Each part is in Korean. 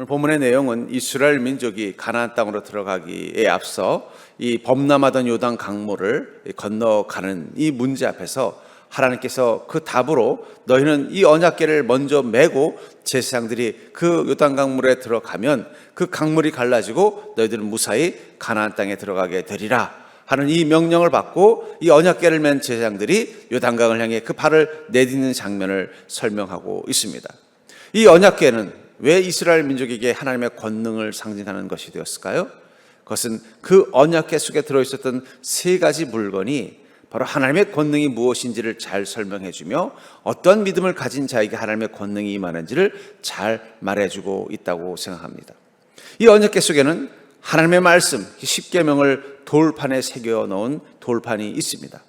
오늘 본문의 내용은 이스라엘 민족이 가나안 땅으로 들어가기에 앞서 이 범람하던 요단 강물을 건너가는 이 문제 앞에서 하나님께서 그 답으로 너희는 이 언약궤를 먼저 메고 제사장들이 그 요단 강물에 들어가면 그 강물이 갈라지고 너희들은 무사히 가나안 땅에 들어가게 되리라 하는 이 명령을 받고 이 언약궤를 맨 제사장들이 요단강을 향해 그 발을 내딛는 장면을 설명하고 있습니다. 이 언약궤는 왜 이스라엘 민족에게 하나님의 권능을 상징하는 것이 되었을까요? 그것은 그 언약궤 속에 들어있었던 세 가지 물건이 바로 하나님의 권능이 무엇인지를 잘 설명해주며 어떤 믿음을 가진 자에게 하나님의 권능이 임하는지를 잘 말해주고 있다고 생각합니다. 이 언약궤 속에는 하나님의 말씀, 십계명을 돌판에 새겨놓은 돌판이 있습니다.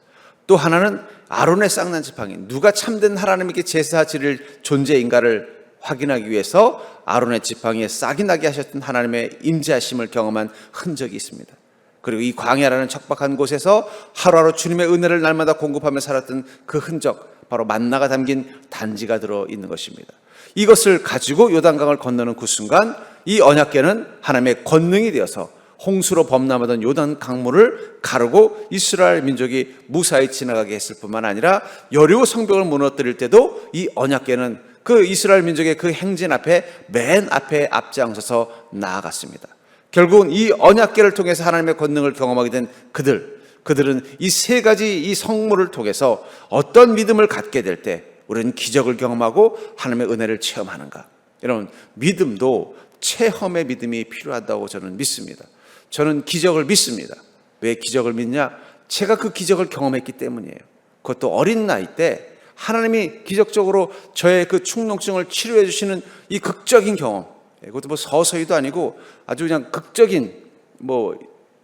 또 하나는 아론의 쌍난 지팡이, 누가 참된 하나님에게 제사 지를 존재인가를 확인하기 위해서 아론의 지팡이에 싹이 나게 하셨던 하나님의 임재하심을 경험한 흔적이 있습니다. 그리고 이 광야라는 척박한 곳에서 하루하루 주님의 은혜를 날마다 공급하며 살았던 그 흔적, 바로 만나가 담긴 단지가 들어있는 것입니다. 이것을 가지고 요단강을 건너는 그 순간 이 언약궤는 하나님의 권능이 되어서 홍수로 범람하던 요단 강물을 가르고 이스라엘 민족이 무사히 지나가게 했을 뿐만 아니라 여리고 성벽을 무너뜨릴 때도 이 언약궤는 그 이스라엘 민족의 그 행진 앞에 맨 앞에 앞장서서 나아갔습니다. 결국은 이 언약궤를 통해서 하나님의 권능을 경험하게 된 그들은 이 세 가지 이 성물을 통해서 어떤 믿음을 갖게 될 때 우리는 기적을 경험하고 하나님의 은혜를 체험하는가. 여러분, 믿음도 체험의 믿음이 필요하다고 저는 믿습니다. 저는 기적을 믿습니다. 왜 기적을 믿냐? 제가 그 기적을 경험했기 때문이에요. 그것도 어린 나이 때 하나님이 기적적으로 저의 그 축농증을 치료해 주시는 이 극적인 경험, 그것도 뭐 서서히도 아니고 아주 그냥 극적인,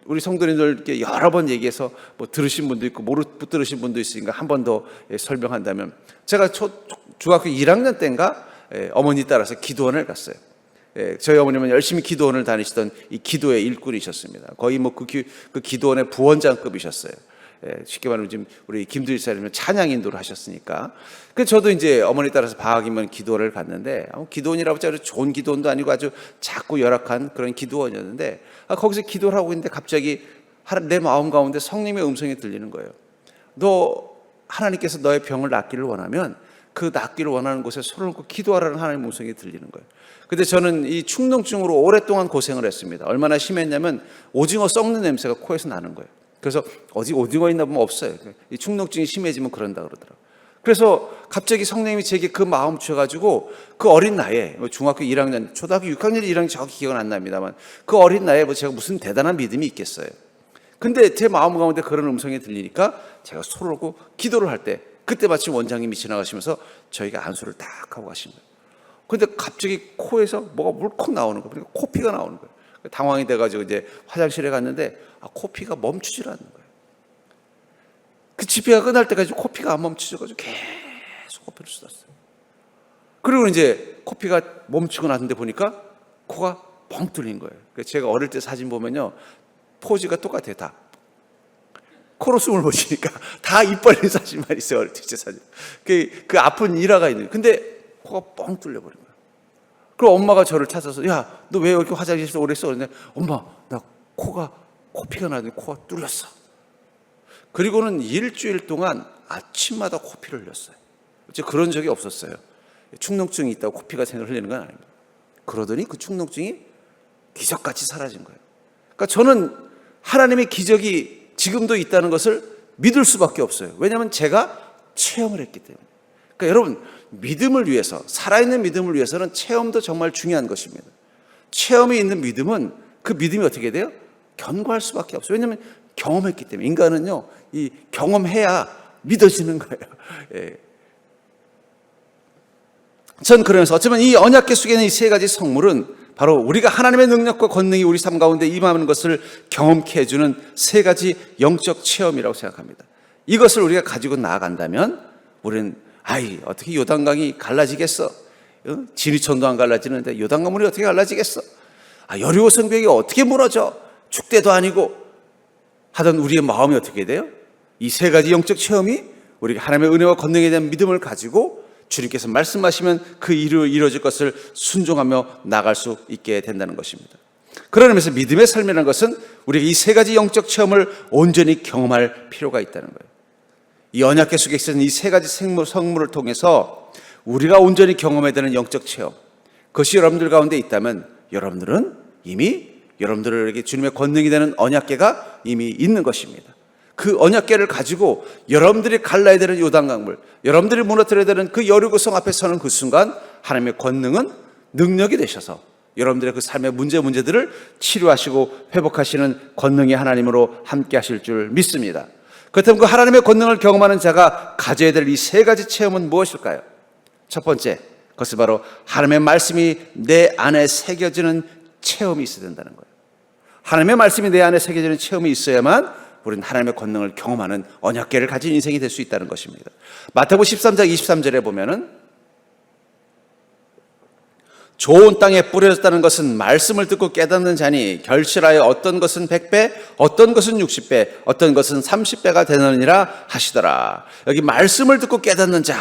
우리 성도님들께 여러 번 얘기해서 들으신 분도 있고 못 들으신 분도 있으니까 한 번 더 설명한다면, 제가 중학교 1학년 때인가 어머니 따라서 기도원을 갔어요. 저희 어머님은 열심히 기도원을 다니시던 이 기도의 일꾼이셨습니다. 거의 그 기도원의 부원장급이셨어요. 쉽게 말하면 지금 우리 김두일 사님은 찬양 인도를 하셨으니까. 그래서 저도 이제 어머니 따라서 방학이면 기도원을 갔는데, 기도원이라고 해서 좋은 기도원도 아니고 아주 작고 열악한 그런 기도원이었는데, 거기서 기도를 하고 있는데 갑자기 내 마음 가운데 성령의 음성이 들리는 거예요. 너 하나님께서 너의 병을 낫기를 원하면 그 낫기를 원하는 곳에 손을 얹고 기도하라는 하나님의 음성이 들리는 거예요. 근데 저는 이 축농증으로 오랫동안 고생을 했습니다. 얼마나 심했냐면 오징어 썩는 냄새가 코에서 나는 거예요. 그래서 어디 오징어 있나 보면 없어요. 이 축농증이 심해지면 그런다 그러더라고요. 그래서 갑자기 성령님이 제게 그 마음 주셔가지고 그 어린 나이에 중학교 1학년, 초등학교 6학년, 1학년 정확히 기억은 안 납니다만 그 어린 나이에 제가 무슨 대단한 믿음이 있겠어요. 근데 제 마음 가운데 그런 음성이 들리니까 제가 손을 얹고 기도를 할 때, 그때 마침 원장님이 지나가시면서 저희가 안수를 딱 하고 가신 거예요. 근데 갑자기 코에서 뭐가 물컥 나오는 거예요. 그러니까 코피가 나오는 거예요. 당황이 돼가지고 이제 화장실에 갔는데 코피가 멈추질 않는 거예요. 그 집회가 끝날 때까지 코피가 안 멈추져가지고 계속 코피를 쏟았어요. 그리고 이제 코피가 멈추고 났는데 보니까 코가 뻥 뚫린 거예요. 그래서 제가 어릴 때 사진 보면요, 포즈가 똑같아요. 다 코로 숨을 못 쉬니까 다 입 벌린 사진만 있어요. 어릴 때 제 사진. 그 아픈 일화가 있는. 근데 코가 뻥 뚫려버린 거예요. 그리고 엄마가 저를 찾아서, 야, 너 왜 이렇게 화장실에서 오래 있어? 그랬는데, 엄마, 나 코피가 나는데 코가 뚫렸어. 그리고는 일주일 동안 아침마다 코피를 흘렸어요. 그런 적이 없었어요. 축농증이 있다고 코피가 생을 흘리는 건 아닙니다. 그러더니 그 축농증이 기적같이 사라진 거예요. 그러니까 저는 하나님의 기적이 지금도 있다는 것을 믿을 수밖에 없어요. 왜냐하면 제가 체험을 했기 때문에. 그러니까 여러분, 믿음을 위해서, 살아있는 믿음을 위해서는 체험도 정말 중요한 것입니다. 체험이 있는 믿음은 그 믿음이 어떻게 돼요? 견고할 수밖에 없어요. 왜냐하면 경험했기 때문에. 인간은요, 이 경험해야 믿어지는 거예요. 예. 전 그러면서 어쩌면 이 언약궤 속에 있는 이 세 가지 성물은 바로 우리가 하나님의 능력과 권능이 우리 삶 가운데 임하는 것을 경험케 해주는 세 가지 영적 체험이라고 생각합니다. 이것을 우리가 가지고 나아간다면 우리는 어떻게 요단강이 갈라지겠어? 진이천도 안 갈라지는데 요단강물이 어떻게 갈라지겠어? 여리고 성벽이 어떻게 무너져? 축대도 아니고 하던 우리의 마음이 어떻게 돼요? 이 세 가지 영적 체험이 우리가 하나님의 은혜와 권능에 대한 믿음을 가지고 주님께서 말씀하시면 그 일이 이루어질 것을 순종하며 나갈 수 있게 된다는 것입니다. 그런 의미에서 믿음의 삶이라는 것은 우리가 이 세 가지 영적 체험을 온전히 경험할 필요가 있다는 거예요. 이 언약궤 속에 있는 이 세 가지 성물을 통해서 우리가 온전히 경험해야 되는 영적 체험, 그것이 여러분들 가운데 있다면 여러분들은 이미 여러분들에게 주님의 권능이 되는 언약궤가 이미 있는 것입니다. 그 언약궤를 가지고 여러분들이 갈라야 되는 요단강물, 여러분들이 무너뜨려야 되는 그 여리고성 앞에 서는 그 순간 하나님의 권능은 능력이 되셔서 여러분들의 그 삶의 문제들을 치료하시고 회복하시는 권능의 하나님으로 함께 하실 줄 믿습니다. 그렇다면 그 하나님의 권능을 경험하는 자가 가져야 될 이 세 가지 체험은 무엇일까요? 첫 번째, 그것은 바로 하나님의 말씀이 내 안에 새겨지는 체험이 있어야 된다는 거예요. 하나님의 말씀이 내 안에 새겨지는 체험이 있어야만 우리는 하나님의 권능을 경험하는 언약궤를 가진 인생이 될 수 있다는 것입니다. 마태복음 13장 23절에 보면은 좋은 땅에 뿌려졌다는 것은 말씀을 듣고 깨닫는 자니 결실하여 어떤 것은 100배, 어떤 것은 60배, 어떤 것은 30배가 되느니라 하시더라. 여기 말씀을 듣고 깨닫는 자,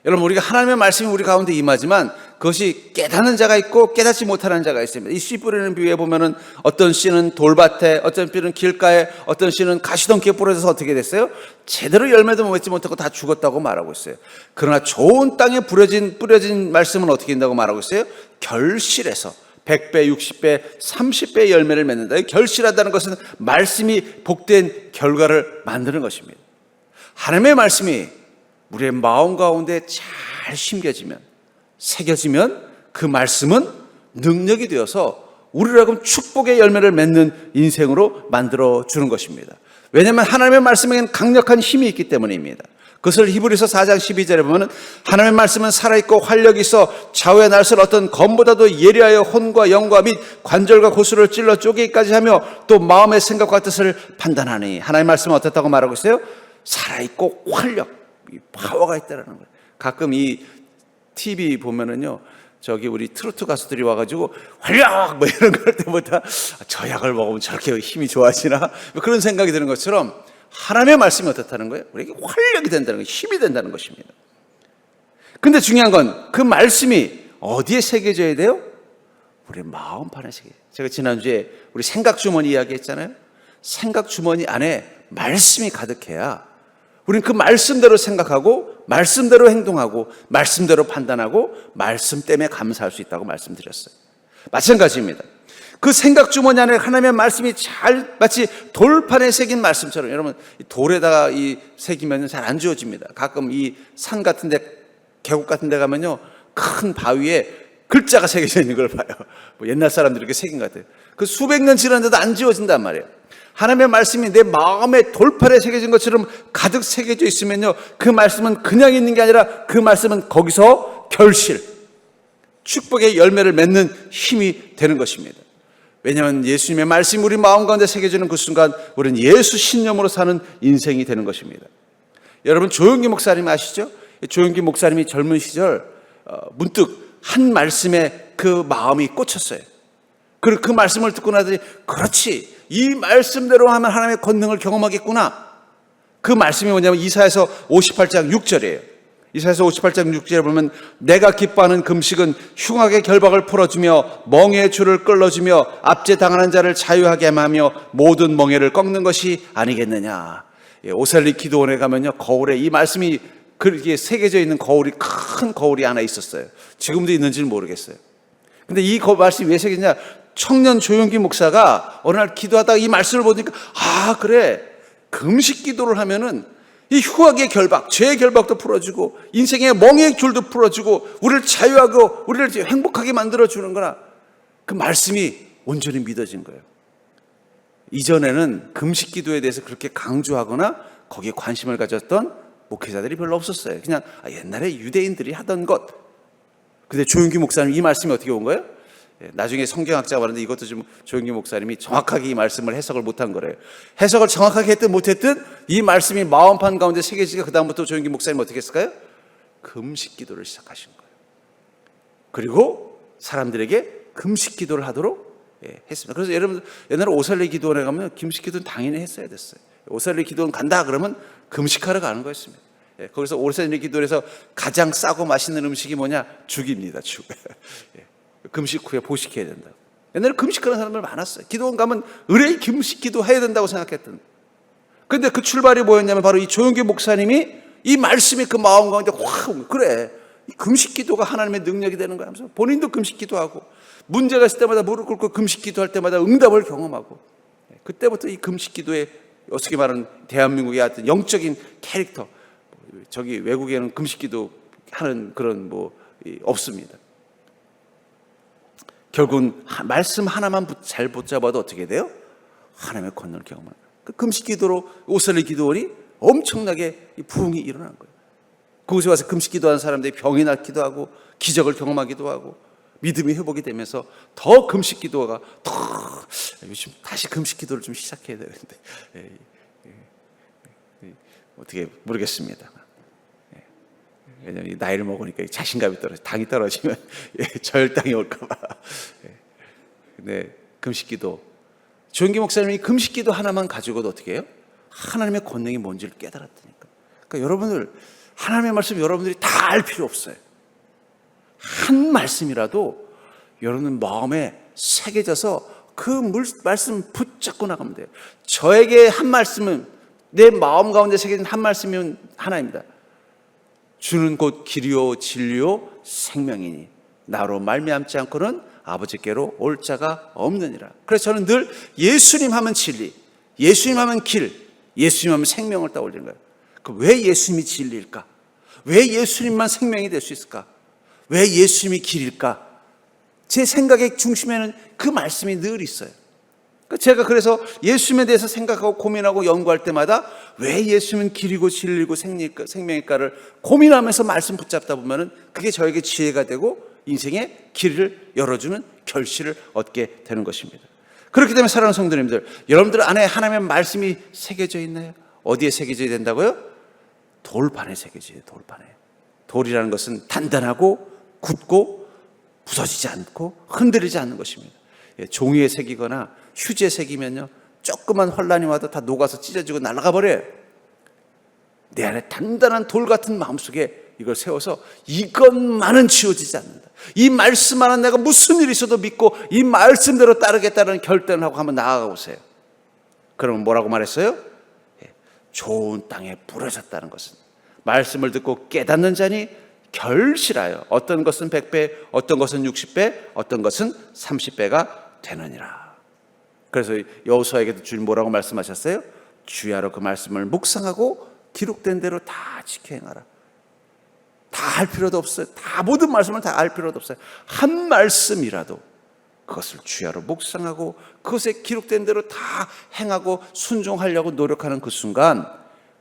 여러분 우리가 하나님의 말씀이 우리 가운데 임하지만 그것이 깨닫는 자가 있고 깨닫지 못하는 자가 있습니다. 이 씨 뿌리는 비유에 보면은 어떤 씨는 돌밭에, 어떤 씨는 길가에, 어떤 씨는 가시덩기에 뿌려져서 어떻게 됐어요? 제대로 열매도 맺지 못하고 다 죽었다고 말하고 있어요. 그러나 좋은 땅에 뿌려진 말씀은 어떻게 된다고 말하고 있어요? 결실해서 100배, 60배, 30배 열매를 맺는다. 결실하다는 것은 말씀이 복된 결과를 만드는 것입니다. 하나님의 말씀이 우리의 마음 가운데 잘 심겨지면, 새겨지면 그 말씀은 능력이 되어서 우리로 하여금 축복의 열매를 맺는 인생으로 만들어주는 것입니다. 왜냐하면 하나님의 말씀에는 강력한 힘이 있기 때문입니다. 그것을 히브리서 4장 12절에 보면 하나님의 말씀은 살아있고 활력이 있어 좌우의 날설 어떤 검보다도 예리하여 혼과 영과 및 관절과 고수를 찔러 쪼개기까지 하며 또 마음의 생각과 뜻을 판단하니, 하나님의 말씀은 어떻다고 말하고 있어요? 살아있고 활력, 파워가 있다는 거예요. 가끔 이 TV 보면은요, 저기 우리 트로트 가수들이 와가지고 활력 뭐 이런 걸 때마다 저 약을 먹으면 저렇게 힘이 좋아지나 그런 생각이 드는 것처럼 하나님의 말씀이 어떻다는 거예요? 우리에게 활력이 된다는 거예요. 힘이 된다는 것입니다. 근데 중요한 건 그 말씀이 어디에 새겨져야 돼요? 우리 마음판에 새겨져요. 제가 지난주에 우리 생각 주머니 이야기했잖아요. 생각 주머니 안에 말씀이 가득해야 우리는 그 말씀대로 생각하고 말씀대로 행동하고 말씀대로 판단하고 말씀 때문에 감사할 수 있다고 말씀드렸어요. 마찬가지입니다. 그 생각 주머니 안에 하나님의 말씀이 잘 마치 돌판에 새긴 말씀처럼, 여러분 돌에다가 이 새기면 잘 안 지워집니다. 가끔 이 산 같은 데, 계곡 같은 데 가면요, 큰 바위에 글자가 새겨져 있는 걸 봐요. 뭐 옛날 사람들이 이렇게 새긴 것 같아요. 그 수백 년 지났는데도 안 지워진단 말이에요. 하나님의 말씀이 내 마음의 돌판에 새겨진 것처럼 가득 새겨져 있으면요, 그 말씀은 그냥 있는 게 아니라 그 말씀은 거기서 결실, 축복의 열매를 맺는 힘이 되는 것입니다. 왜냐하면 예수님의 말씀이 우리 마음 가운데 새겨지는 그 순간 우리는 예수 신념으로 사는 인생이 되는 것입니다. 여러분 조용기 목사님 아시죠? 조용기 목사님이 젊은 시절 문득 한 말씀에 그 마음이 꽂혔어요. 그리고 그 말씀을 듣고 나더니 그렇지, 이 말씀대로 하면 하나님의 권능을 경험하겠구나. 그 말씀이 뭐냐면 이사야서 58장 6절이에요. 이사야서 58장 6절에 보면 내가 기뻐하는 금식은 흉악의 결박을 풀어주며 멍에의 줄을 끌어주며 압제 당하는 자를 자유하게 하며 모든 멍에를 꺾는 것이 아니겠느냐. 오셀리 기도원에 가면요, 거울에 이 말씀이 그렇게 새겨져 있는 거울이, 큰 거울이 하나 있었어요. 지금도 있는지는 모르겠어요. 근데 이 말씀이 왜 새겼냐? 청년 조용기 목사가 어느 날 기도하다가 이 말씀을 보니까, 아 그래, 금식 기도를 하면은 이 흉악의 결박, 죄의 결박도 풀어주고 인생의 멍에의 줄도 풀어주고 우리를 자유하고 우리를 행복하게 만들어주는구나. 그 말씀이 온전히 믿어진 거예요. 이전에는 금식 기도에 대해서 그렇게 강조하거나 거기에 관심을 가졌던 목회자들이 별로 없었어요. 그냥 옛날에 유대인들이 하던 것. 근데 조용기 목사님 이 말씀이 어떻게 온 거예요? 나중에 성경학자가 말하는데 이것도 좀 조용기 목사님이 정확하게 이 말씀을 해석을 못한 거래요. 해석을 정확하게 했든 못했든 이 말씀이 마음판 가운데 새겨지니까 그 다음부터 조용기 목사님 어떻게 했을까요? 금식 기도를 시작하신 거예요. 그리고 사람들에게 금식 기도를 하도록 했습니다. 그래서 여러분 옛날에 오살리 기도원에 가면 금식 기도는 당연히 했어야 됐어요. 오살리 기도원 간다 그러면 금식하러 가는 거였습니다. 거기서 오르세니 기도에서 가장 싸고 맛있는 음식이 뭐냐? 죽입니다. 죽. 금식 후에 보식해야 된다. 옛날에 금식하는 사람들 많았어요. 기도원 가면 의뢰의 금식 기도해야 된다고 생각했던. 그런데 그 출발이 뭐였냐면 바로 이 조용기 목사님이 이 말씀이 그 마음 가운데 확, 그래, 이 금식 기도가 하나님의 능력이 되는 거야 하면서 본인도 금식 기도하고 문제가 있을 때마다 무릎 꿇고 금식 기도할 때마다 응답을 경험하고, 그때부터 이 금식 기도에 어떻게 말하는 대한민국의 어떤 영적인 캐릭터, 저기 외국에는 금식 기도 하는 그런 없습니다. 결국은 말씀 하나만 잘 붙잡아도 어떻게 돼요? 하나님의 권능을 경험하는 거예요. 그 금식 기도로 오슬리 기도원이 엄청나게 부흥이 일어난 거예요. 그곳에 와서 금식 기도하는 사람들이 병이 낫기도 하고 기적을 경험하기도 하고 믿음이 회복이 되면서 더 금식 기도가 더, 요즘 다시 금식 기도를 좀 시작해야 되는데 어떻게 모르겠습니다. 왜냐하면 나이를 먹으니까 자신감이 떨어져, 당이 떨어지면 저혈당이 올까봐. 근데 금식기도, 조용기 목사님이 금식기도 하나만 가지고도 어떻게 해요? 하나님의 권능이 뭔지를 깨달았다니까. 그러니까 여러분들 하나님의 말씀 여러분들이 다 알 필요 없어요. 한 말씀이라도 여러분 마음에 새겨져서 그 말씀 붙잡고 나가면 돼요. 저에게 한 말씀은, 내 마음 가운데 새겨진 한 말씀이면 하나입니다. 주는 곧 길이요 진리요 생명이니 나로 말미암지 않고는 아버지께로 올 자가 없느니라. 그래서 저는 늘 예수님 하면 진리, 예수님 하면 길, 예수님 하면 생명을 떠올리는 거예요. 왜 예수님이 진리일까? 왜 예수님만 생명이 될 수 있을까? 왜 예수님이 길일까? 제 생각의 중심에는 그 말씀이 늘 있어요. 제가 그래서 예수님에 대해서 생각하고 고민하고 연구할 때마다 왜 예수님은 길이고 진리고 생명일까를 고민하면서 말씀 붙잡다 보면은 그게 저에게 지혜가 되고 인생의 길을 열어주는 결실을 얻게 되는 것입니다. 그렇기 때문에 사랑하는 성도님들, 여러분들 안에 하나님의 말씀이 새겨져 있나요? 어디에 새겨져야 된다고요? 돌판에 새겨져요. 돌판에. 돌이라는 것은 단단하고 굳고 부서지지 않고 흔들리지 않는 것입니다. 종이에 새기거나 휴지에 새기면요, 조그만 혼란이 와도 다 녹아서 찢어지고 날아가 버려요. 내 안에 단단한 돌 같은 마음속에 이걸 세워서 이것만은 지워지지 않는다. 이 말씀만은 내가 무슨 일이 있어도 믿고 이 말씀대로 따르겠다는 결단을 하고 한번 나아가 보세요. 그러면 뭐라고 말했어요? 좋은 땅에 부러졌다는 것은 말씀을 듣고 깨닫는 자니 결실하여 어떤 것은 100배, 어떤 것은 60배, 어떤 것은 30배가 되느니라. 그래서 여호수아에게도 주님 뭐라고 말씀하셨어요? 주야로 그 말씀을 묵상하고 기록된 대로 다 지켜 행하라. 다 할 필요도 없어요. 다 모든 말씀을 다 알 필요도 없어요. 한 말씀이라도 그것을 주야로 묵상하고 그것에 기록된 대로 다 행하고 순종하려고 노력하는 그 순간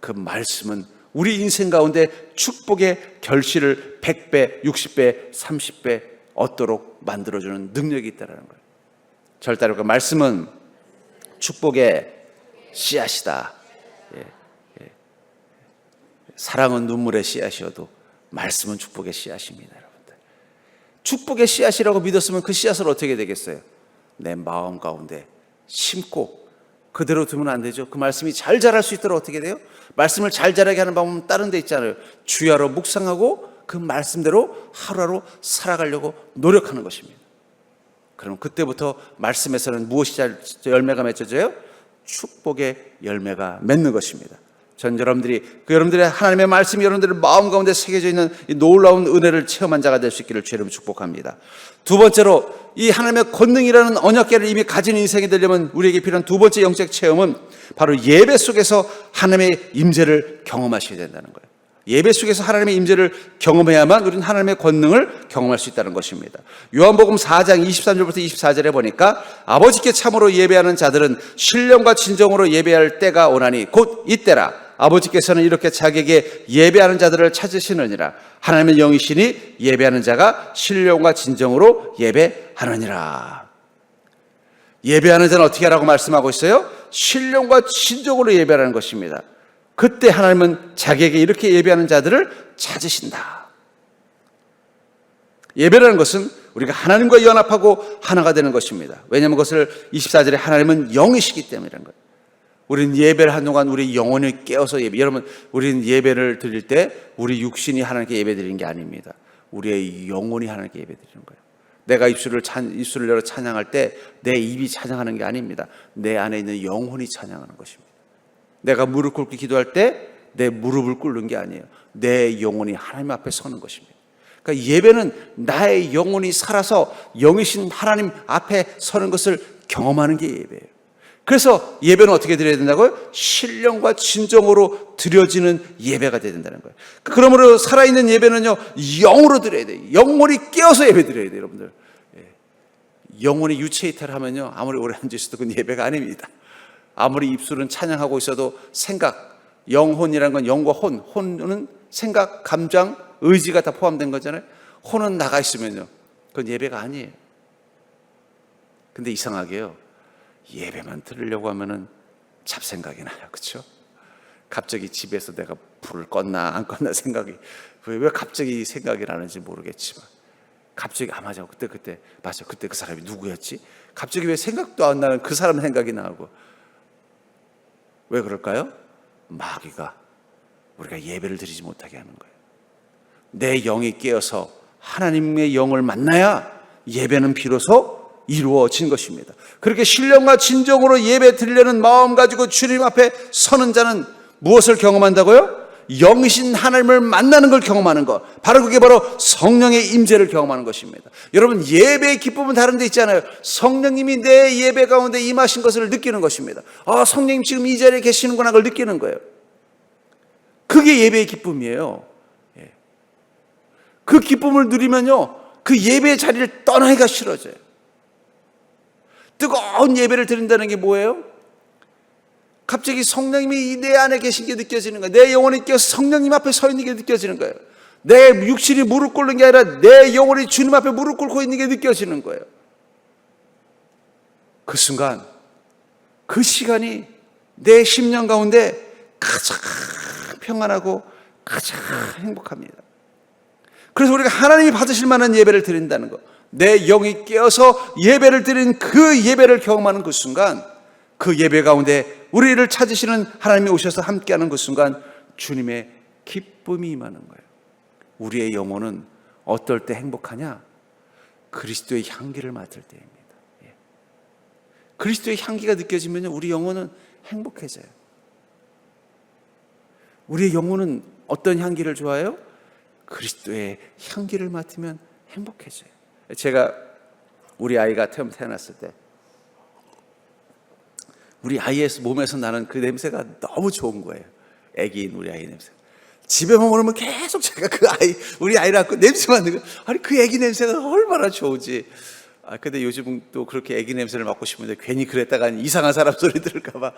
그 말씀은 우리 인생 가운데 축복의 결실을 100배, 60배, 30배 얻도록 만들어주는 능력이 있다는 거예요. 절대로 그 말씀은 축복의 씨앗이다. 사랑은 눈물의 씨앗이어도 말씀은 축복의 씨앗입니다. 여러분들, 축복의 씨앗이라고 믿었으면 그 씨앗을 어떻게 되겠어요? 내 마음 가운데 심고 그대로 두면 안 되죠. 그 말씀이 잘 자랄 수 있도록 어떻게 돼요? 말씀을 잘 자라게 하는 방법은 다른 데 있잖아요. 주야로 묵상하고 그 말씀대로 하루하루 살아가려고 노력하는 것입니다. 그럼 그때부터 말씀에서는 무엇이 열매가 맺어져요? 축복의 열매가 맺는 것입니다. 전 여러분들의 하나님의 말씀이 여러분들의 마음 가운데 새겨져 있는 이 놀라운 은혜를 체험한 자가 될 수 있기를 주님 축복합니다. 두 번째로, 이 하나님의 권능이라는 언약궤를 이미 가진 인생이 되려면 우리에게 필요한 두 번째 영적 체험은 바로 예배 속에서 하나님의 임재를 경험하셔야 된다는 거예요. 예배 속에서 하나님의 임재를 경험해야만 우리는 하나님의 권능을 경험할 수 있다는 것입니다. 요한복음 4장 23절부터 24절에 보니까 아버지께 참으로 예배하는 자들은 신령과 진정으로 예배할 때가 오나니 곧 이때라. 아버지께서는 이렇게 자기에게 예배하는 자들을 찾으시느니라. 하나님의 영이시니 예배하는 자가 신령과 진정으로 예배하느니라. 예배하는 자는 어떻게 하라고 말씀하고 있어요? 신령과 진정으로 예배하는 것입니다. 그때 하나님은 자기에게 이렇게 예배하는 자들을 찾으신다. 예배라는 것은 우리가 하나님과 연합하고 하나가 되는 것입니다. 왜냐하면 그것을 24절에 하나님은 영이시기 때문이라는 거예요. 우리는 예배를 하는 동안 우리 영혼이 깨어서 예배. 여러분, 우리는 예배를 드릴 때 우리 육신이 하나님께 예배 드리는 게 아닙니다. 우리의 영혼이 하나님께 예배 드리는 거예요. 내가 입술을 열어 찬양할 때 내 입이 찬양하는 게 아닙니다. 내 안에 있는 영혼이 찬양하는 것입니다. 내가 무릎 꿇고 기도할 때 내 무릎을 꿇는 게 아니에요. 내 영혼이 하나님 앞에 서는 것입니다. 그러니까 예배는 나의 영혼이 살아서 영이신 하나님 앞에 서는 것을 경험하는 게 예배예요. 그래서 예배는 어떻게 드려야 된다고요? 신령과 진정으로 드려지는 예배가 돼야 된다는 거예요. 그러므로 살아있는 예배는요, 영으로 드려야 돼요. 영혼이 깨어서 예배 드려야 돼요, 여러분들. 영혼이 유체 이탈하면요, 아무리 오래 앉으셔도 그건 예배가 아닙니다. 아무리 입술은 찬양하고 있어도 생각, 영혼이라는 건 영과 혼은 생각, 감정, 의지가 다 포함된 거잖아요. 혼은 나가 있으면요, 그건 예배가 아니에요. 근데 이상하게요, 예배만 들으려고 하면은 잡생각이 나요. 그렇죠? 갑자기 집에서 내가 불을 껐나 안 껐나 생각이, 왜 갑자기 생각이 나는지 모르겠지만, 갑자기 맞아, 그때 맞아, 그때 그 사람이 누구였지? 갑자기 왜 생각도 안 나는 그 사람 생각이 나고. 왜 그럴까요? 마귀가 우리가 예배를 드리지 못하게 하는 거예요. 내 영이 깨어서 하나님의 영을 만나야 예배는 비로소 이루어진 것입니다. 그렇게 신령과 진정으로 예배 드리려는 마음 가지고 주님 앞에 서는 자는 무엇을 경험한다고요? 영이신 하나님을 만나는 걸 경험하는 것, 바로 그게 바로 성령의 임재를 경험하는 것입니다. 여러분, 예배의 기쁨은 다른 데 있잖아요. 성령님이 내 예배 가운데 임하신 것을 느끼는 것입니다. 성령님 지금 이 자리에 계시는구나, 그걸 느끼는 거예요. 그게 예배의 기쁨이에요. 그 기쁨을 누리면요, 그 예배의 자리를 떠나기가 싫어져요. 뜨거운 예배를 드린다는 게 뭐예요? 갑자기 성령님이 내 안에 계신 게 느껴지는 거예요. 내 영혼이 깨어서 성령님 앞에 서 있는 게 느껴지는 거예요. 내 육신이 무릎 꿇는 게 아니라 내 영혼이 주님 앞에 무릎 꿇고 있는 게 느껴지는 거예요. 그 순간, 그 시간이 내 심령 가운데 가장 평안하고 가장 행복합니다. 그래서 우리가 하나님이 받으실 만한 예배를 드린다는 것, 내 영이 깨어서 예배를 드린 그 예배를 경험하는 그 순간, 그 예배 가운데 우리를 찾으시는 하나님이 오셔서 함께하는 그 순간 주님의 기쁨이 임하는 거예요. 우리의 영혼은 어떨 때 행복하냐? 그리스도의 향기를 맡을 때입니다. 그리스도의 향기가 느껴지면 우리 영혼은 행복해져요. 우리의 영혼은 어떤 향기를 좋아해요? 그리스도의 향기를 맡으면 행복해져요. 제가 우리 아이가 태어났을 때 우리 아이의 몸에서 나는 그 냄새가 너무 좋은 거예요. 애기인 우리 아이 냄새. 집에만 오면 계속 제가 우리 아이를 안고 냄새 맡는 거예요. 아니, 그 애기 냄새가 얼마나 좋은지. 근데 요즘은 또 그렇게 애기 냄새를 맡고 싶은데 괜히 그랬다가 이상한 사람 소리 들을까봐.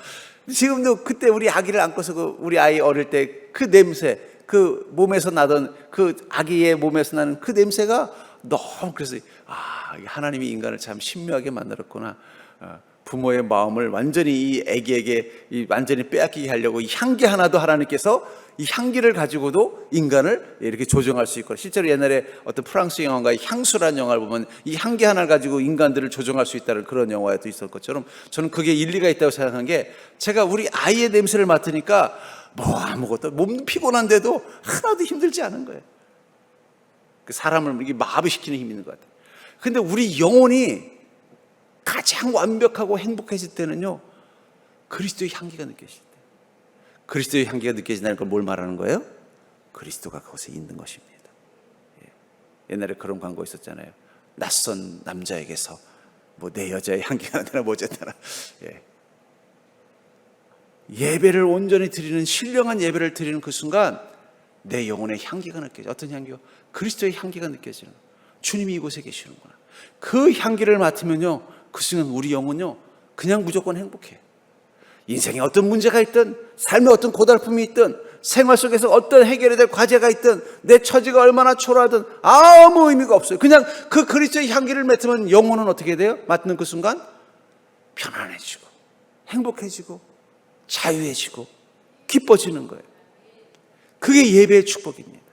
지금도 그때 우리 아기를 안고서 우리 아이 어릴 때 그 냄새, 그 몸에서 나던 그 아기의 몸에서 나는 그 냄새가 너무, 그래서 하나님이 인간을 참 신묘하게 만들었구나. 부모의 마음을 완전히 이 아기에게 완전히 빼앗기게 하려고 이 향기 하나도 하나님께서 이 향기를 가지고도 인간을 이렇게 조정할 수 있고, 실제로 옛날에 어떤 프랑스 영화가 향수라는 영화를 보면 이 향기 하나를 가지고 인간들을 조정할 수 있다는 그런 영화에도 있었던 것처럼 저는 그게 일리가 있다고 생각한 게, 제가 우리 아이의 냄새를 맡으니까 아무것도, 몸 피곤한데도 하나도 힘들지 않은 거예요. 그 사람을 이게 마비시키는 힘이 있는 것 같아요. 근데 우리 영혼이 가장 완벽하고 행복해질 때는요, 그리스도의 향기가 느껴질 때. 그리스도의 향기가 느껴진다는 걸 뭘 말하는 거예요? 그리스도가 그곳에 있는 것입니다. 옛날에 그런 광고 있었잖아요. 낯선 남자에게서 내 여자의 향기가 나나 어쨌거나. 예배를 온전히 드리는, 신령한 예배를 드리는 그 순간 내 영혼의 향기가 느껴져요. 어떤 향기요? 그리스도의 향기가 느껴지는 거예요. 주님이 이곳에 계시는구나. 그 향기를 맡으면요, 그 순간 우리 영혼요, 그냥 무조건 행복해요. 인생에 어떤 문제가 있든, 삶에 어떤 고달픔이 있든, 생활 속에서 어떤 해결해야 될 과제가 있든, 내 처지가 얼마나 초라하든 아무 의미가 없어요. 그냥 그 그리스도의 향기를 맡으면 영혼은 어떻게 돼요? 맡는 그 순간 편안해지고 행복해지고 자유해지고 기뻐지는 거예요. 그게 예배의 축복입니다.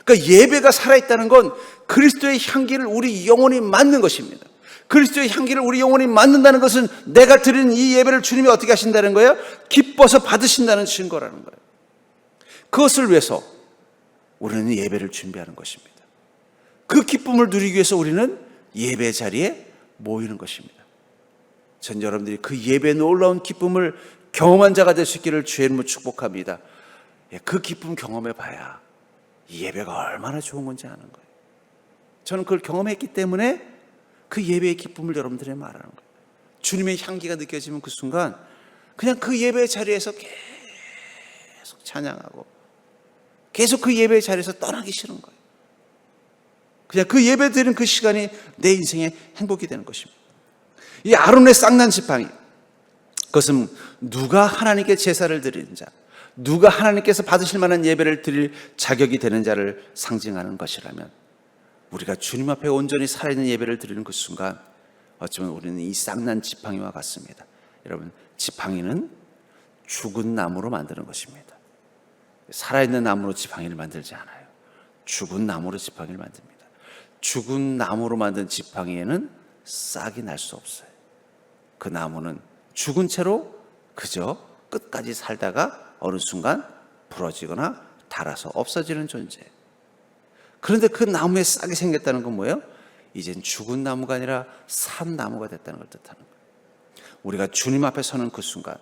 그러니까 예배가 살아있다는 건 그리스도의 향기를 우리 영혼이 맡는 것입니다. 그리스도의 향기를 우리 영혼이 맡는다는 것은 내가 드리는 이 예배를 주님이 어떻게 하신다는 거예요? 기뻐서 받으신다는 증거라는 거예요. 그것을 위해서 우리는 예배를 준비하는 것입니다. 그 기쁨을 누리기 위해서 우리는 예배 자리에 모이는 것입니다. 전 여러분들이 그 예배의 놀라운 기쁨을 경험한 자가 될 수 있기를 주의 이름으로 축복합니다. 그 기쁨 경험해 봐야 이 예배가 얼마나 좋은 건지 아는 거예요. 저는 그걸 경험했기 때문에 그 예배의 기쁨을 여러분들에게 말하는 거예요. 주님의 향기가 느껴지면 그 순간 그냥 그 예배의 자리에서 계속 찬양하고 계속 그 예배의 자리에서 떠나기 싫은 거예요. 그냥 그 예배 드리는 그 시간이 내 인생의 행복이 되는 것입니다. 이 아론의 쌍난 지팡이, 그것은 누가 하나님께 제사를 드리는 자, 누가 하나님께서 받으실 만한 예배를 드릴 자격이 되는 자를 상징하는 것이라면, 우리가 주님 앞에 온전히 살아있는 예배를 드리는 그 순간 어쩌면 우리는 이 쌍난 지팡이와 같습니다. 여러분, 지팡이는 죽은 나무로 만드는 것입니다. 살아있는 나무로 지팡이를 만들지 않아요. 죽은 나무로 지팡이를 만듭니다. 죽은 나무로 만든 지팡이에는 싹이 날 수 없어요. 그 나무는 죽은 채로 그저 끝까지 살다가 어느 순간 부러지거나 닳아서 없어지는 존재예요. 그런데 그 나무에 싹이 생겼다는 건 뭐예요? 이젠 죽은 나무가 아니라 산 나무가 됐다는 걸 뜻하는 거예요. 우리가 주님 앞에 서는 그 순간,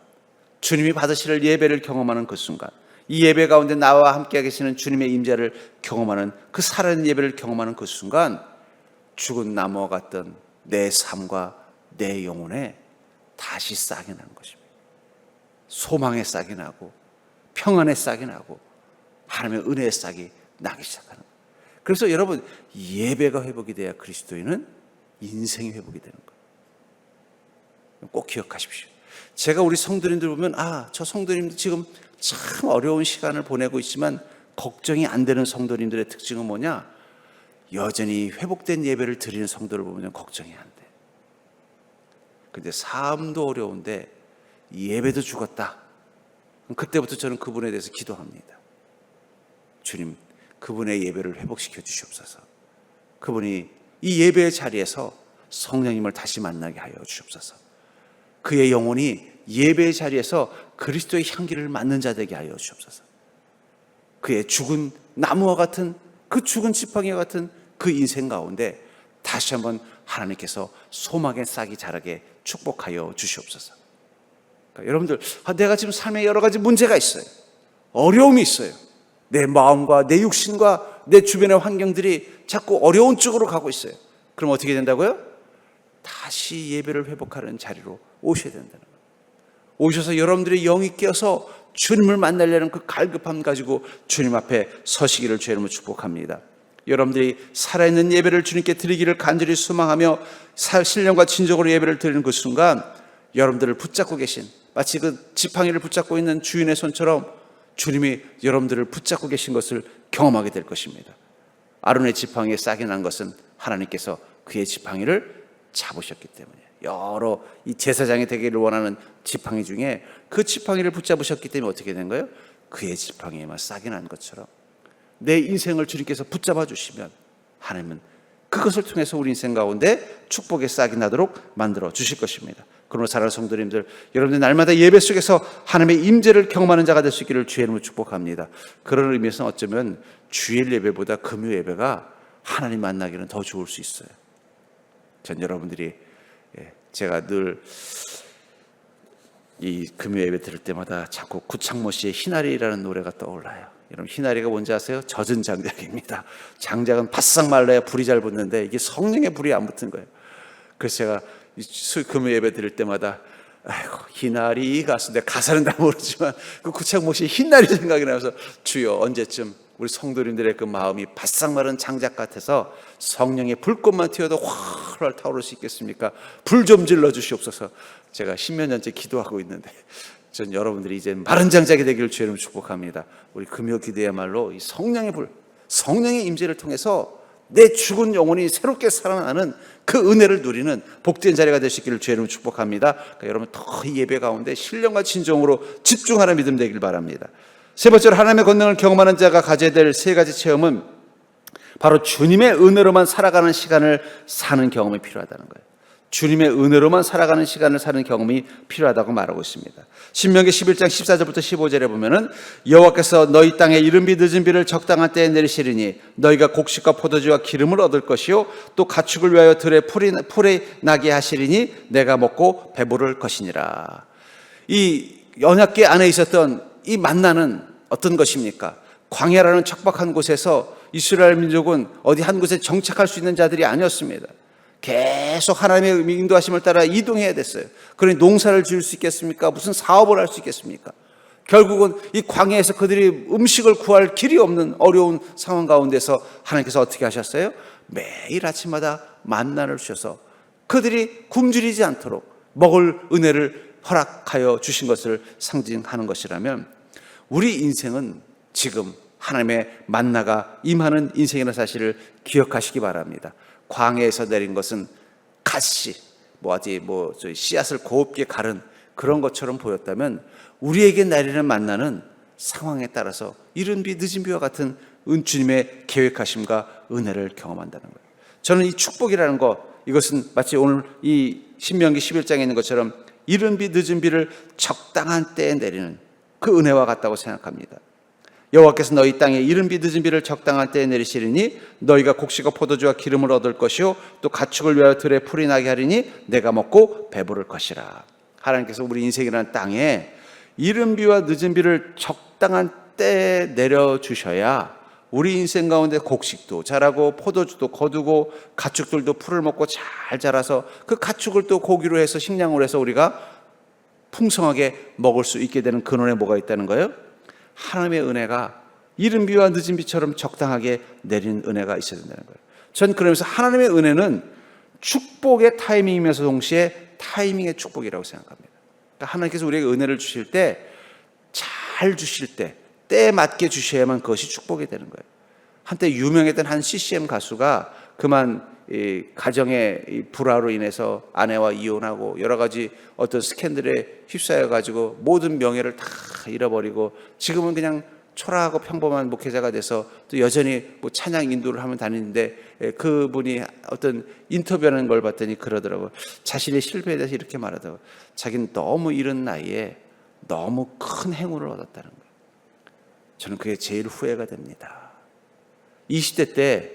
주님이 받으실 예배를 경험하는 그 순간, 이 예배 가운데 나와 함께 계시는 주님의 임재를 경험하는, 그 살아있는 예배를 경험하는 그 순간, 죽은 나무와 같던 내 삶과 내 영혼에 다시 싹이 나는 것입니다. 소망의 싹이 나고 평안의 싹이 나고 하나님의 은혜의 싹이 나기 시작하는 거예요. 그래서 여러분, 예배가 회복이 돼야 그리스도인은 인생이 회복이 되는 거예요. 꼭 기억하십시오. 제가 우리 성도님들 보면, 저 성도님들 지금 참 어려운 시간을 보내고 있지만 걱정이 안 되는 성도님들의 특징은 뭐냐? 여전히 회복된 예배를 드리는 성도를 보면 걱정이 안 돼. 근데 삶도 어려운데 예배도 죽었다. 그때부터 저는 그분에 대해서 기도합니다. 주님, 그분의 예배를 회복시켜 주시옵소서. 그분이 이 예배의 자리에서 성령님을 다시 만나게 하여 주시옵소서. 그의 영혼이 예배의 자리에서 그리스도의 향기를 맡는 자 되게 하여 주시옵소서. 그의 죽은 나무와 같은, 그 죽은 지팡이와 같은 그 인생 가운데 다시 한번 하나님께서 소망의 싹이 자라게 축복하여 주시옵소서. 그러니까 여러분들, 내가 지금 삶에 여러 가지 문제가 있어요. 어려움이 있어요. 내 마음과 내 육신과 내 주변의 환경들이 자꾸 어려운 쪽으로 가고 있어요. 그럼 어떻게 된다고요? 다시 예배를 회복하는 자리로 오셔야 된다는 거예요. 오셔서 여러분들의 영이 깨어서 주님을 만나려는 그 갈급함 가지고 주님 앞에 서시기를 주의 이름으로 축복합니다. 여러분들이 살아있는 예배를 주님께 드리기를 간절히 소망하며 신령과 진정으로 예배를 드리는 그 순간, 여러분들을 붙잡고 계신, 마치 그 지팡이를 붙잡고 있는 주인의 손처럼 주님이 여러분들을 붙잡고 계신 것을 경험하게 될 것입니다. 아론의 지팡이에 싹이 난 것은 하나님께서 그의 지팡이를 잡으셨기 때문이에요. 여러 이 제사장이 되기를 원하는 지팡이 중에 그 지팡이를 붙잡으셨기 때문에 어떻게 된 거예요? 그의 지팡이에만 싹이 난 것처럼 내 인생을 주님께서 붙잡아 주시면 하나님은 그것을 통해서 우리 인생 가운데 축복의 싹이 나도록 만들어 주실 것입니다. 그러므로 사랑하는 성도님들, 여러분들 날마다 예배 속에서 하나님의 임재를 경험하는 자가 될 수 있기를 주의 이름으로 축복합니다. 그런 의미에서는 어쩌면 주일 예배보다 금요 예배가 하나님 만나기는 더 좋을 수 있어요. 전 여러분들이, 제가 늘 이 금요 예배 들을 때마다 자꾸 구창모 씨의 희나리라는 노래가 떠올라요. 여러분, 희나리가 뭔지 아세요? 젖은 장작입니다. 장작은 바싹 말라야 불이 잘 붙는데 이게 성령의 불이 안 붙은 거예요. 그래서 제가 금요 예배 드릴 때마다 아이고, 희나리 가수, 내가 가사는 다 모르지만 그 구창모 씨의 희나리 생각이 나면서, 주여 언제쯤 우리 성도님들의 그 마음이 바싹 마른 장작 같아서 성령의 불꽃만 튀어도 활활 타오를 수 있겠습니까? 불 좀 질러 주시옵소서. 제가 10년 년째 기도하고 있는데, 전 여러분들이 이제 마른 장작이 되기를 주의 이름으로 축복합니다. 우리 금요 기도야말로 이 성령의 불, 성령의 임재를 통해서 내 죽은 영혼이 새롭게 살아나는 그 은혜를 누리는 복된 자리가 되시기를 주의 이름으로 축복합니다. 그러니까 여러분, 더 이 예배 가운데 신령과 진정으로 집중하는 믿음 되길 바랍니다. 세 번째로, 하나님의 권능을 경험하는 자가 가져야 될 세 가지 체험은 바로 주님의 은혜로만 살아가는 시간을 사는 경험이 필요하다는 거예요. 주님의 은혜로만 살아가는 시간을 사는 경험이 필요하다고 말하고 있습니다. 신명기 11장 14절부터 15절에 보면은 여호와께서 너희 땅에 이른 비 늦은 비를 적당한 때에 내리시리니 너희가 곡식과 포도주와 기름을 얻을 것이요 또 가축을 위하여 들에 풀이 나게 하시리니 내가 먹고 배부를 것이니라. 이 언약궤 안에 있었던 이 만나는 어떤 것입니까? 광야라는 척박한 곳에서 이스라엘 민족은 어디 한 곳에 정착할 수 있는 자들이 아니었습니다. 계속 하나님의 인도하심을 따라 이동해야 됐어요. 그러니 농사를 지을 수 있겠습니까? 무슨 사업을 할 수 있겠습니까? 결국은 이 광야에서 그들이 음식을 구할 길이 없는 어려운 상황 가운데서 하나님께서 어떻게 하셨어요? 매일 아침마다 만나를 주셔서 그들이 굶주리지 않도록 먹을 은혜를 허락하여 주신 것을 상징하는 것이라면 우리 인생은 지금 하나님의 만나가 임하는 인생이라는 사실을 기억하시기 바랍니다. 광야에서 내린 것은 갓씨, 씨앗을 곱게 가른 그런 것처럼 보였다면 우리에게 내리는 만나는 상황에 따라서 이른 비 늦은 비와 같은 주님의 계획하심과 은혜를 경험한다는 거예요. 저는 이 축복이라는 것, 이것은 마치 오늘 이 신명기 11장에 있는 것처럼 이른 비 늦은 비를 적당한 때에 내리는 그 은혜와 같다고 생각합니다. 여호와께서 너희 땅에 이른 비 늦은 비를 적당한 때에 내리시리니 너희가 곡식과 포도주와 기름을 얻을 것이요 또 가축을 위하여 들에 풀이 나게 하리니 내가 먹고 배부를 것이라. 하나님께서 우리 인생이라는 땅에 이른 비와 늦은 비를 적당한 때에 내려주셔야 우리 인생 가운데 곡식도 자라고 포도주도 거두고 가축들도 풀을 먹고 잘 자라서 그 가축을 또 고기로 해서 식량으로 해서 우리가 풍성하게 먹을 수 있게 되는 근원에 뭐가 있다는 거예요? 하나님의 은혜가 이른 비와 늦은 비처럼 적당하게 내리는 은혜가 있어야 된다는 거예요. 전 그러면서 하나님의 은혜는 축복의 타이밍이면서 동시에 타이밍의 축복이라고 생각합니다. 그러니까 하나님께서 우리에게 은혜를 주실 때 잘 주실 때 때에 맞게 주셔야만 그것이 축복이 되는 거예요. 한때 유명했던 한 CCM 가수가 그만 이 가정의 이 불화로 인해서 아내와 이혼하고 여러 가지 어떤 스캔들에 휩싸여 가지고 모든 명예를 다 잃어버리고 지금은 그냥 초라하고 평범한 목회자가 돼서 또 여전히 뭐 찬양 인도를 하면 다니는데 그분이 어떤 인터뷰하는 걸 봤더니 그러더라고요. 자신의 실패에 대해서 이렇게 말하더라고요. 자기는 너무 이른 나이에 너무 큰 행운을 얻었다는 거예요. 저는 그게 제일 후회가 됩니다. 20대 때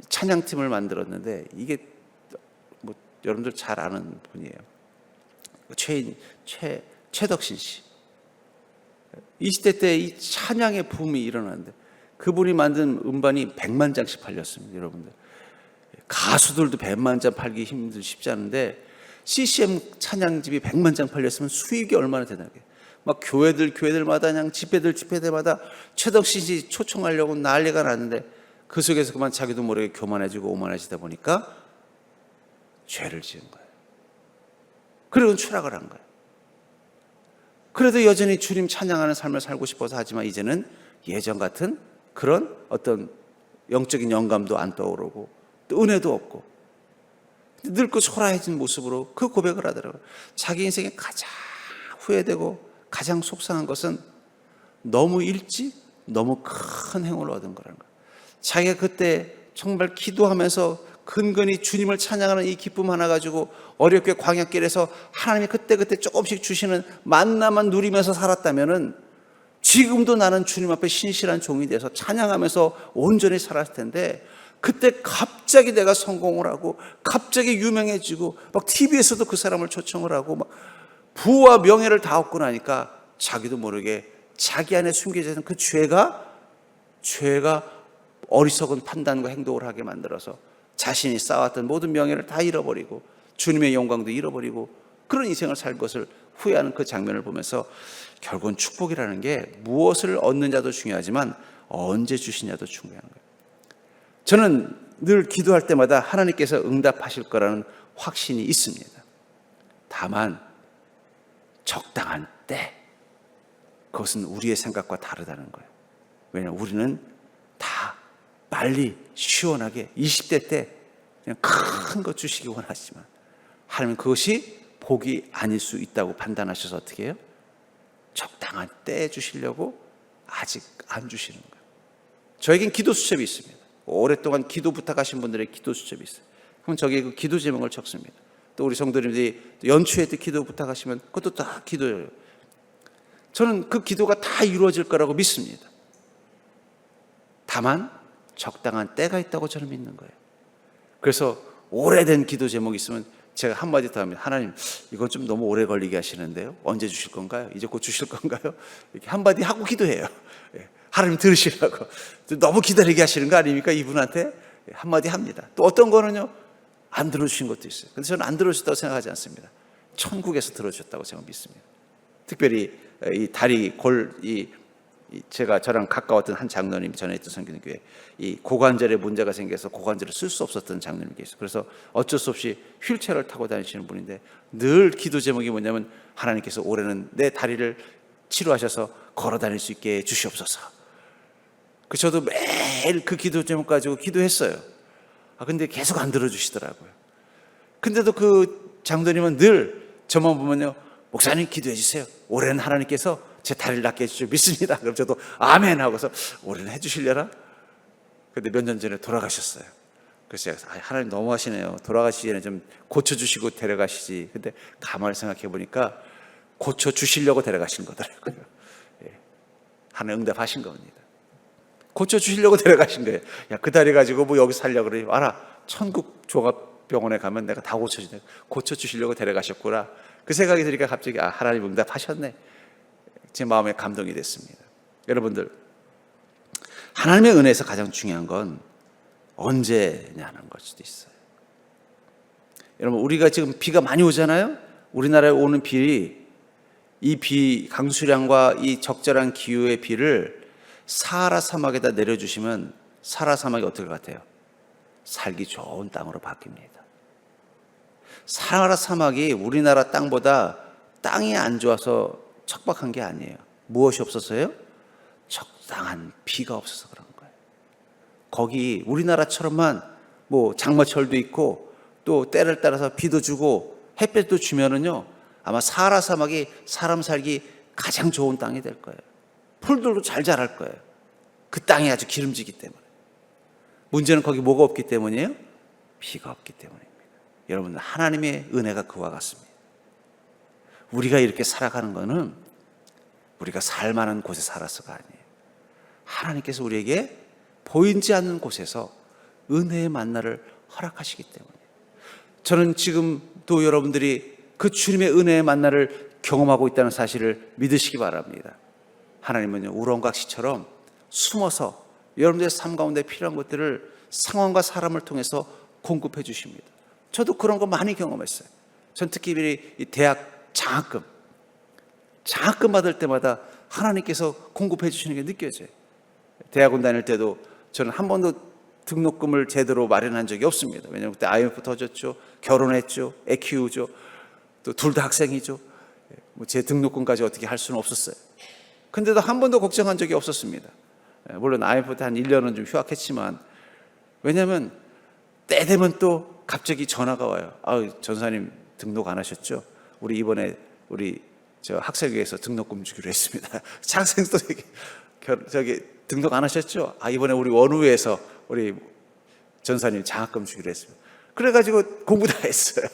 찬양팀을 만들었는데 이게 뭐 여러분들 잘 아는 분이에요. 최덕신 씨. 20대 때 이 찬양의 붐이 일어났는데 그분이 만든 음반이 100만 장씩 팔렸습니다. 여러분들 가수들도 100만 장 팔기 쉽지 않은데 CCM 찬양집이 100만 장 팔렸으면 수익이 얼마나 대단하게 막 교회들마다 그냥 집회들마다 최덕신 씨 초청하려고 난리가 났는데 그 속에서 그만 자기도 모르게 교만해지고 오만해지다 보니까 죄를 지은 거예요. 그리고 추락을 한 거예요. 그래도 여전히 주님 찬양하는 삶을 살고 싶어서 하지만 이제는 예전 같은 그런 어떤 영적인 영감도 안 떠오르고 또 은혜도 없고 늙고 초라해진 모습으로 그 고백을 하더라고요. 자기 인생에 가장 후회되고 가장 속상한 것은 너무 일찍 너무 큰 행운을 얻은 거라는 거예요. 자기가 그때 정말 기도하면서 근근히 주님을 찬양하는 이 기쁨 하나 가지고 어렵게 광야길에서 하나님이 그때 조금씩 주시는 만나만 누리면서 살았다면은 지금도 나는 주님 앞에 신실한 종이 돼서 찬양하면서 온전히 살았을 텐데 그때 갑자기 내가 성공을 하고 갑자기 유명해지고 막 TV에서도 그 사람을 초청을 하고 막 부와 명예를 다 얻고 나니까 자기도 모르게 자기 안에 숨겨져 있는 그 죄가 어리석은 판단과 행동을 하게 만들어서 자신이 쌓았던 모든 명예를 다 잃어버리고 주님의 영광도 잃어버리고 그런 인생을 살 것을 후회하는 그 장면을 보면서 결국은 축복이라는 게 무엇을 얻는 자도 중요하지만 언제 주시냐도 중요한 거예요. 저는 늘 기도할 때마다 하나님께서 응답하실 거라는 확신이 있습니다. 다만 적당한 때 그것은 우리의 생각과 다르다는 거예요. 왜냐하면 우리는 다 빨리 시원하게 20대 때 그냥 큰 거 주시기 원하지만 하나님은 그것이 복이 아닐 수 있다고 판단하셔서 어떻게 해요? 적당한 때에 주시려고 아직 안 주시는 거예요. 저에겐 기도 수첩이 있습니다. 오랫동안 기도 부탁하신 분들의 기도 수첩이 있어요. 그럼 저기에 그 기도 제목을 적습니다. 또 우리 성도님들이 연초에 또 기도 부탁하시면 그것도 다 기도예요. 저는 그 기도가 다 이루어질 거라고 믿습니다. 다만 적당한 때가 있다고 저는 믿는 거예요. 그래서 오래된 기도 제목이 있으면 제가 한마디 더 합니다. 하나님, 이건 좀 너무 오래 걸리게 하시는데요. 언제 주실 건가요? 이제 곧 주실 건가요? 이렇게 한마디 하고 기도해요. 하나님 들으시라고. 너무 기다리게 하시는 거 아닙니까? 이분한테 한마디 합니다. 또 어떤 거는요, 안 들어주신 것도 있어요. 근데 저는 안 들어주셨다고 생각하지 않습니다. 천국에서 들어주셨다고 제가 믿습니다. 특별히 이 다리 제가 저랑 가까웠던 한 장로님이 전에 있던 성교회, 이 고관절에 문제가 생겨서 고관절을 쓸 수 없었던 장로님이 계세요. 그래서 어쩔 수 없이 휠체어를 타고 다니시는 분인데 늘 기도 제목이 뭐냐면 하나님께서 올해는 내 다리를 치료하셔서 걸어 다닐 수 있게 해 주시옵소서. 저도 매일 그 기도 제목 가지고 기도했어요. 근데 계속 안 들어주시더라고요. 근데도 그 장로님은 늘 저만 보면요, 목사님 기도해 주세요. 올해는 하나님께서 제 다리를 낫게 해주실 줄 믿습니다. 그럼 저도 아멘 하고서 올해는 해주시려나? 근데 몇 년 전에 돌아가셨어요. 그래서 제가 하나님 너무하시네요. 돌아가시기 전에 좀 고쳐주시고 데려가시지. 근데 가만히 생각해 보니까 고쳐주시려고 데려가신 거더라고요. 하나님 응답하신 겁니다. 고쳐주시려고 데려가신 거예요. 야, 그 다리 가지고 뭐 여기 살려고 그러니 와라. 천국 종합병원에 가면 내가 다 고쳐주네. 고쳐주시려고 데려가셨구나. 그 생각이 드니까 갑자기 하나님 응답하셨네. 제 마음에 감동이 됐습니다. 여러분들, 하나님의 은혜에서 가장 중요한 건 언제냐는 걸 수도 있어요. 여러분, 우리가 지금 비가 많이 오잖아요. 우리나라에 오는 이 강수량과 이 적절한 기후의 비를 사하라 사막에다 내려주시면 사하라 사막이 어떨 것 같아요? 살기 좋은 땅으로 바뀝니다. 사하라 사막이 우리나라 땅보다 땅이 안 좋아서 척박한 게 아니에요. 무엇이 없어서요? 적당한 비가 없어서 그런 거예요. 거기 우리나라처럼만 뭐 장마철도 있고 또 때를 따라서 비도 주고 햇볕도 주면은요, 아마 사하라 사막이 사람 살기 가장 좋은 땅이 될 거예요. 풀들도 잘 자랄 거예요. 그 땅이 아주 기름지기 때문에. 문제는 거기 뭐가 없기 때문이에요? 비가 없기 때문입니다. 여러분, 하나님의 은혜가 그와 같습니다. 우리가 이렇게 살아가는 거는 우리가 살만한 곳에 살아서가 아니에요. 하나님께서 우리에게 보이지 않는 곳에서 은혜의 만나를 허락하시기 때문이에요. 저는 지금도 여러분들이 그 주님의 은혜의 만나를 경험하고 있다는 사실을 믿으시기 바랍니다. 하나님은요, 우렁각시처럼 숨어서 여러분들의 삶 가운데 필요한 것들을 상황과 사람을 통해서 공급해 주십니다. 저도 그런 거 많이 경험했어요. 전 특히 이 대학 장학금 받을 때마다 하나님께서 공급해 주시는 게 느껴져요. 대학원 다닐 때도 저는 한 번도 등록금을 제대로 마련한 적이 없습니다. 왜냐하면 그때 IMF 터졌죠. 결혼했죠. 애 키우죠. 또 둘 다 학생이죠. 제 등록금까지 어떻게 할 수는 없었어요. 근데도 한 번도 걱정한 적이 없었습니다. 물론 IMF 때 한 1년은 좀 휴학했지만, 왜냐하면 때 되면 또 갑자기 전화가 와요. 전사님 등록 안 하셨죠? 우리 이번에 저 학생회에서 등록금 주기로 했습니다. 학생도 저기 등록 안 하셨죠? 이번에 우리 원우회에서 우리 전사님 장학금 주기로 했습니다. 그래가지고 공부 다 했어요.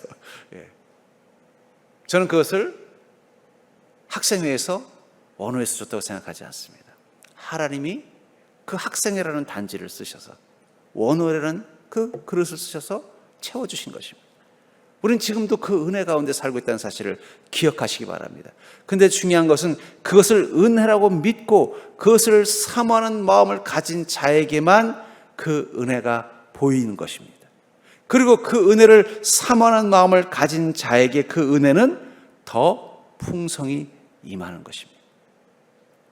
저는 그것을 학생회에서 원우회에서 줬다고 생각하지 않습니다. 하나님이 그 학생회라는 단지를 쓰셔서 원우회라는 그 그릇을 쓰셔서 채워주신 것입니다. 우리는 지금도 그 은혜 가운데 살고 있다는 사실을 기억하시기 바랍니다. 근데 중요한 것은 그것을 은혜라고 믿고 그것을 사모하는 마음을 가진 자에게만 그 은혜가 보이는 것입니다. 그리고 그 은혜를 사모하는 마음을 가진 자에게 그 은혜는 더 풍성히 임하는 것입니다.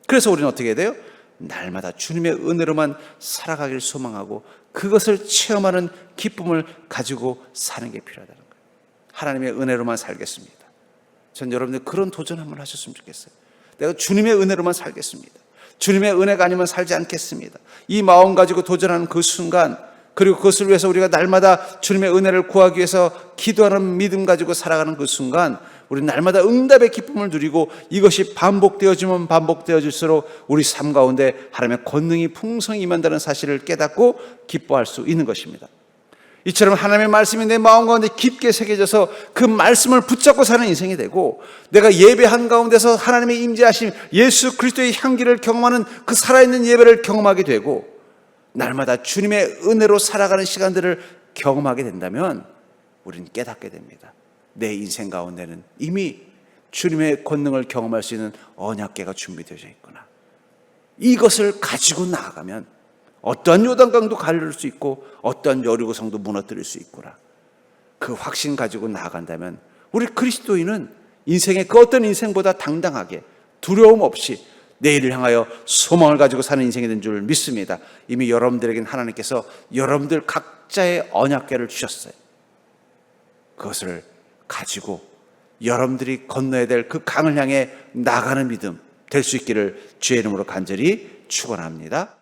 그래서 우리는 어떻게 해야 돼요? 날마다 주님의 은혜로만 살아가길 소망하고 그것을 체험하는 기쁨을 가지고 사는 게 필요하다는 거예요. 하나님의 은혜로만 살겠습니다. 전 여러분들 그런 도전 한번 하셨으면 좋겠어요. 내가 주님의 은혜로만 살겠습니다. 주님의 은혜가 아니면 살지 않겠습니다. 이 마음 가지고 도전하는 그 순간, 그리고 그것을 위해서 우리가 날마다 주님의 은혜를 구하기 위해서 기도하는 믿음 가지고 살아가는 그 순간, 우리 날마다 응답의 기쁨을 누리고 이것이 반복되어지면 반복되어질수록 우리 삶 가운데 하나님의 권능이 풍성히 임한다는 사실을 깨닫고 기뻐할 수 있는 것입니다. 이처럼 하나님의 말씀이 내 마음 가운데 깊게 새겨져서 그 말씀을 붙잡고 사는 인생이 되고, 내가 예배 한가운데서 하나님의 임재하심, 예수 그리스도의 향기를 경험하는 그 살아있는 예배를 경험하게 되고, 날마다 주님의 은혜로 살아가는 시간들을 경험하게 된다면 우리는 깨닫게 됩니다. 내 인생 가운데는 이미 주님의 권능을 경험할 수 있는 언약궤가 준비되어져 있구나. 이것을 가지고 나아가면 어떠한 요단강도 가릴 수 있고 어떠한 여리고성도 무너뜨릴 수 있구나. 그 확신 가지고 나아간다면 우리 그리스도인은 인생의 그 어떤 인생보다 당당하게 두려움 없이 내일을 향하여 소망을 가지고 사는 인생이 된 줄 믿습니다. 이미 여러분들에게는 하나님께서 여러분들 각자의 언약궤를 주셨어요. 그것을 가지고 여러분들이 건너야 될 그 강을 향해 나가는 믿음 될 수 있기를 주의 이름으로 간절히 축원합니다.